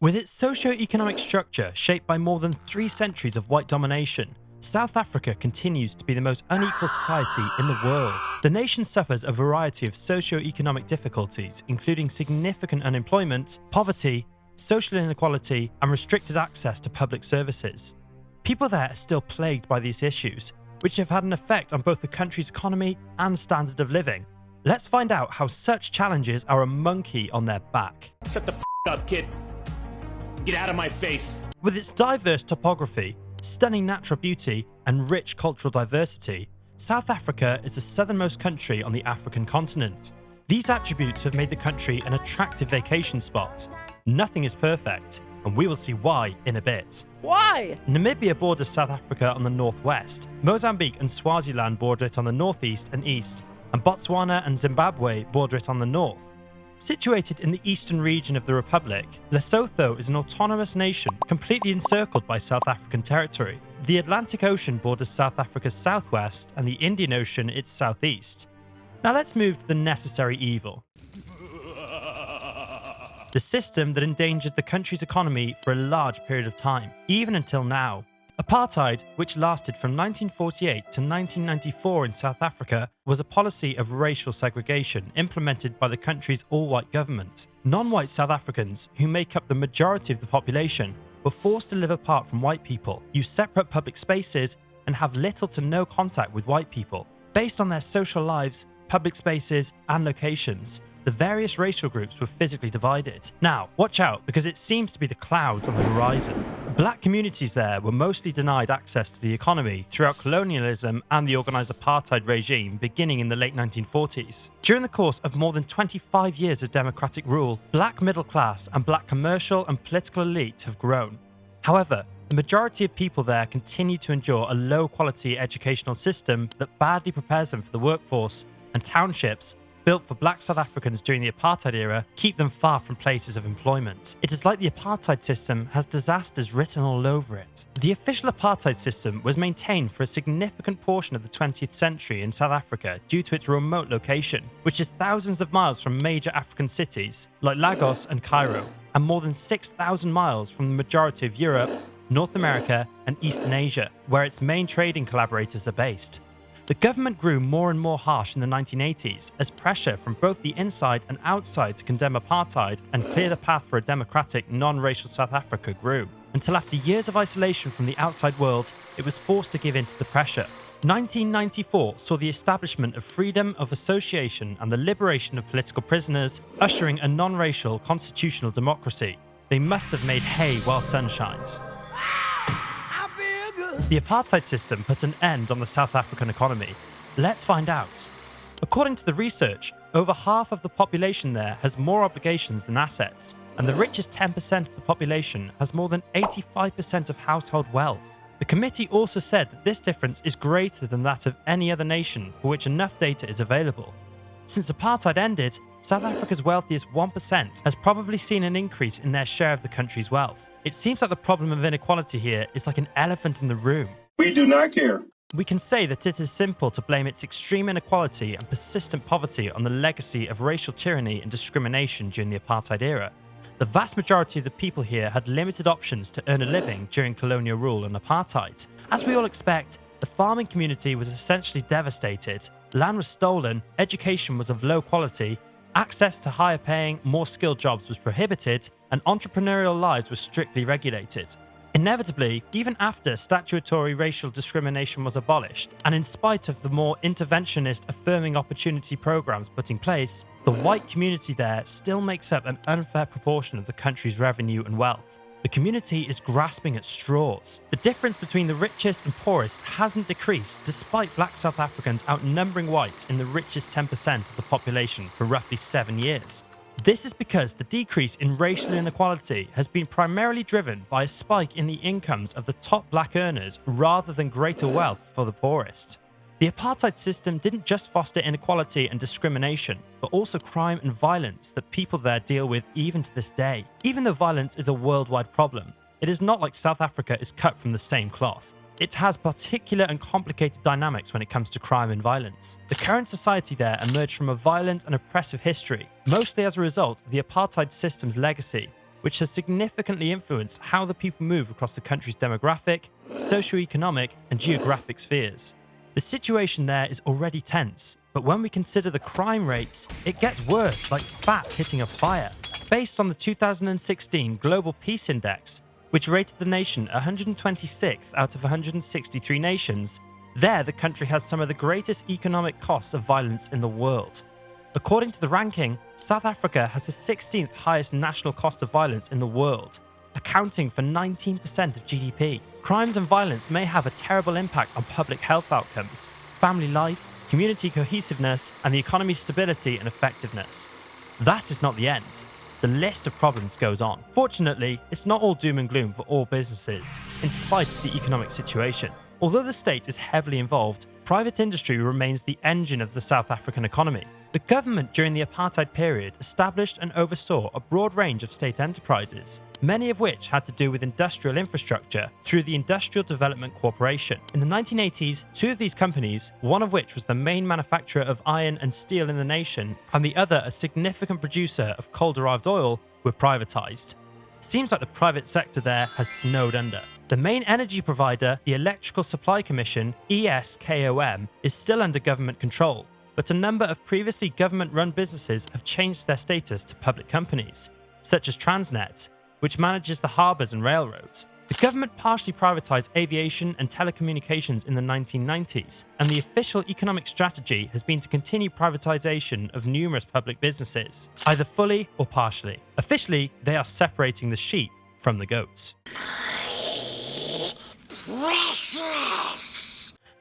With its socio-economic structure shaped by more than 3 centuries of white domination, South Africa continues to be the most unequal society in the world. The nation suffers a variety of socio-economic difficulties, including significant unemployment, poverty, social inequality, and restricted access to public services. People there are still plagued by these issues, which have had an effect on both the country's economy and standard of living. Let's find out how such challenges are a monkey on their back. Shut the up, kid. Get out of my face. With its diverse topography, stunning natural beauty, and rich cultural diversity, South Africa is the southernmost country on the African continent. These attributes have made the country an attractive vacation spot. Nothing is perfect, and we will see why in a bit. Why? Namibia borders South Africa on the northwest, Mozambique and Swaziland border it on the northeast and east, and Botswana and Zimbabwe border it on the north. Situated in the eastern region of the Republic, Lesotho is an autonomous nation completely encircled by South African territory. The Atlantic Ocean borders South Africa's southwest and the Indian Ocean its southeast. Now let's move to the necessary evil. The system that endangered the country's economy for a large period of time, even until now. Apartheid, which lasted from 1948 to 1994 in South Africa, was a policy of racial segregation implemented by the country's all-white government. Non-white South Africans, who make up the majority of the population, were forced to live apart from white people, use separate public spaces, and have little to no contact with white people. Based on their social lives, public spaces, and locations, the various racial groups were physically divided. Now, watch out, because it seems to be the clouds on the horizon. Black communities there were mostly denied access to the economy throughout colonialism and the organised apartheid regime beginning in the late 1940s. During the course of more than 25 years of democratic rule, black middle class and black commercial and political elite have grown. However, the majority of people there continue to endure a low-quality educational system that badly prepares them for the workforce, and townships built for black South Africans during the apartheid era keep them far from places of employment. It is like the apartheid system has disasters written all over it. The official apartheid system was maintained for a significant portion of the 20th century in South Africa due to its remote location, which is thousands of miles from major African cities like Lagos and Cairo, and more than 6,000 miles from the majority of Europe, North America, and Eastern Asia, where its main trading collaborators are based. The government grew more and more harsh in the 1980s as pressure from both the inside and outside to condemn apartheid and clear the path for a democratic, non-racial South Africa grew, until after years of isolation from the outside world, it was forced to give in to the pressure. 1994 saw the establishment of freedom of association and the liberation of political prisoners, ushering a non-racial constitutional democracy. They must have made hay while sun shines. The apartheid system put an end on the South African economy. Let's find out. According to the research, over half of the population there has more obligations than assets, and the richest 10% of the population has more than 85% of household wealth. The committee also said that this difference is greater than that of any other nation for which enough data is available. Since apartheid ended, South Africa's wealthiest 1% has probably seen an increase in their share of the country's wealth. It seems like the problem of inequality here is like an elephant in the room. We do not care. We can say that it is simple to blame its extreme inequality and persistent poverty on the legacy of racial tyranny and discrimination during the apartheid era. The vast majority of the people here had limited options to earn a living during colonial rule and apartheid. As we all expect, the farming community was essentially devastated, land was stolen, education was of low quality, access to higher paying, more skilled jobs was prohibited, and entrepreneurial lives were strictly regulated. Inevitably, even after statutory racial discrimination was abolished, and in spite of the more interventionist affirming opportunity programs put in place, the white community there still makes up an unfair proportion of the country's revenue and wealth. The community is grasping at straws. The difference between the richest and poorest hasn't decreased despite black South Africans outnumbering whites in the richest 10% of the population for roughly 7 years. This is because the decrease in racial inequality has been primarily driven by a spike in the incomes of the top black earners rather than greater wealth for the poorest. The apartheid system didn't just foster inequality and discrimination, but also crime and violence that people there deal with even to this day. Even though violence is a worldwide problem, it is not like South Africa is cut from the same cloth. It has particular and complicated dynamics when it comes to crime and violence. The current society there emerged from a violent and oppressive history, mostly as a result of the apartheid system's legacy. which has significantly influenced how the people move across the country's demographic, socioeconomic, and geographic spheres. The situation there is already tense, but when we consider the crime rates, it gets worse, like fat hitting a fire. Based on the 2016 Global Peace Index, which rated the nation 126th out of 163 nations, there the country has some of the greatest economic costs of violence in the world. According to the ranking, South Africa has the 16th highest national cost of violence in the world, accounting for 19% of GDP. Crimes and violence may have a terrible impact on public health outcomes, family life, community cohesiveness, and the economy's stability and effectiveness. That is not the end. The list of problems goes on. Fortunately, it's not all doom and gloom for all businesses, in spite of the economic situation. Although the state is heavily involved, private industry remains the engine of the South African economy. The government during the apartheid period established and oversaw a broad range of state enterprises, many of which had to do with industrial infrastructure through the Industrial Development Corporation. In the 1980s, two of these companies, one of which was the main manufacturer of iron and steel in the nation, and the other a significant producer of coal-derived oil, were privatized. Seems like the private sector there has snowed under. The main energy provider, the Electrical Supply Commission, ESKOM, is still under government control, but a number of previously government-run businesses have changed their status to public companies, such as Transnet, which manages the harbours and railroads. The government partially privatised aviation and telecommunications in the 1990s, and the official economic strategy has been to continue privatisation of numerous public businesses, either fully or partially. Officially, they are separating the sheep from the goats.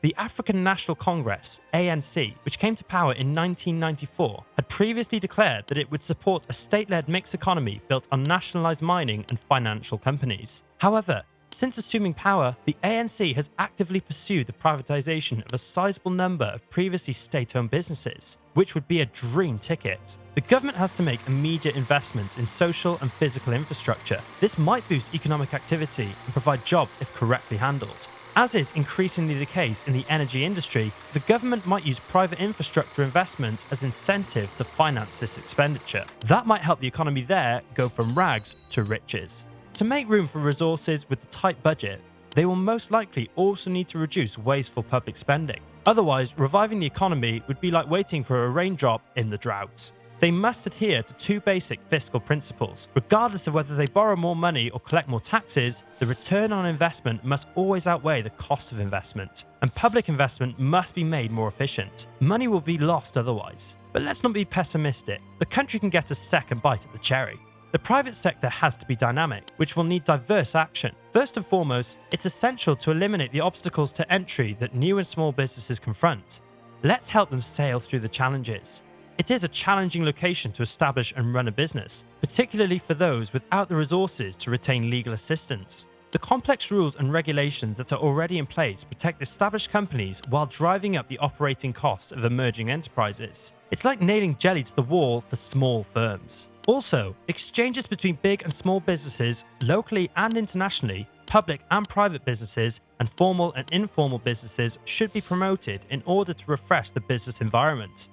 The African National Congress, ANC, which came to power in 1994, had previously declared that it would support a state-led mixed economy built on nationalised mining and financial companies. However, since assuming power, the ANC has actively pursued the privatisation of a sizable number of previously state-owned businesses, which would be a dream ticket. The government has to make immediate investments in social and physical infrastructure. This might boost economic activity and provide jobs if correctly handled. As is increasingly the case in the energy industry, the government might use private infrastructure investments as incentive to finance this expenditure. That might help the economy there go from rags to riches. To make room for resources with the tight budget, they will most likely also need to reduce wasteful public spending. Otherwise, reviving the economy would be like waiting for a raindrop in the drought. They must adhere to two basic fiscal principles. Regardless of whether they borrow more money or collect more taxes, the return on investment must always outweigh the cost of investment, and public investment must be made more efficient. Money will be lost otherwise. But let's not be pessimistic. The country can get a second bite at the cherry. The private sector has to be dynamic, which will need diverse action. First and foremost, it's essential to eliminate the obstacles to entry that new and small businesses confront. Let's help them sail through the challenges. It is a challenging location to establish and run a business, particularly for those without the resources to retain legal assistance. The complex rules and regulations that are already in place protect established companies while driving up the operating costs of emerging enterprises. It's like nailing jelly to the wall for small firms. Also, exchanges between big and small businesses, locally and internationally, public and private businesses, and formal and informal businesses should be promoted in order to refresh the business environment.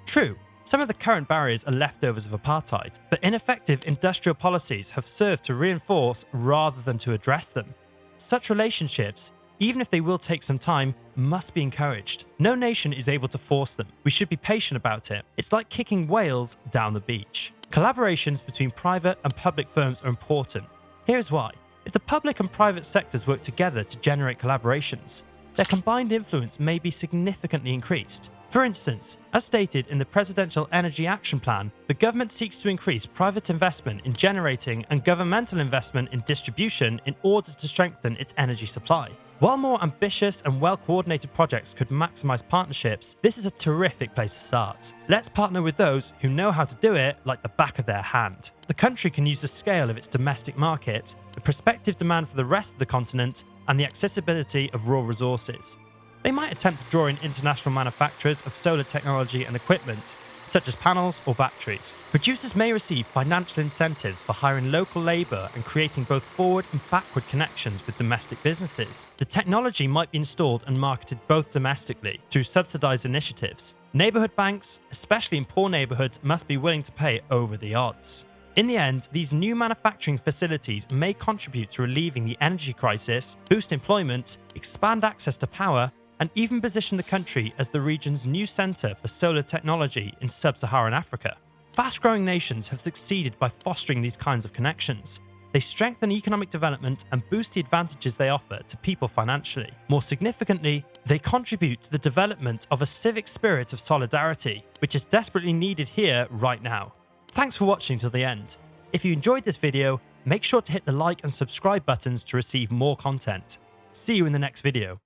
True, some of the current barriers are leftovers of apartheid, but ineffective industrial policies have served to reinforce rather than to address them. Such relationships, even if they will take some time, must be encouraged. No nation is able to force them. We should be patient about it. It's like kicking whales down the beach. Collaborations between private and public firms are important. Here's why. If the public and private sectors work together to generate collaborations, their combined influence may be significantly increased. For instance, as stated in the Presidential Energy Action Plan, the government seeks to increase private investment in generating and governmental investment in distribution in order to strengthen its energy supply. While more ambitious and well-coordinated projects could maximize partnerships, this is a terrific place to start. Let's partner with those who know how to do it like the back of their hand. The country can use the scale of its domestic market, the prospective demand for the rest of the continent, and the accessibility of raw resources. They might attempt to draw in international manufacturers of solar technology and equipment, such as panels or batteries. Producers may receive financial incentives for hiring local labour and creating both forward and backward connections with domestic businesses. The technology might be installed and marketed both domestically through subsidised initiatives. Neighbourhood banks, especially in poor neighbourhoods, must be willing to pay over the odds. In the end, these new manufacturing facilities may contribute to relieving the energy crisis, boost employment, expand access to power, and even position the country as the region's new centre for solar technology in sub-Saharan Africa. Fast-growing nations have succeeded by fostering these kinds of connections. They strengthen economic development and boost the advantages they offer to people financially. More significantly, they contribute to the development of a civic spirit of solidarity, which is desperately needed here right now. Thanks for watching till the end. If you enjoyed this video, make sure to hit the like and subscribe buttons to receive more content. See you in the next video.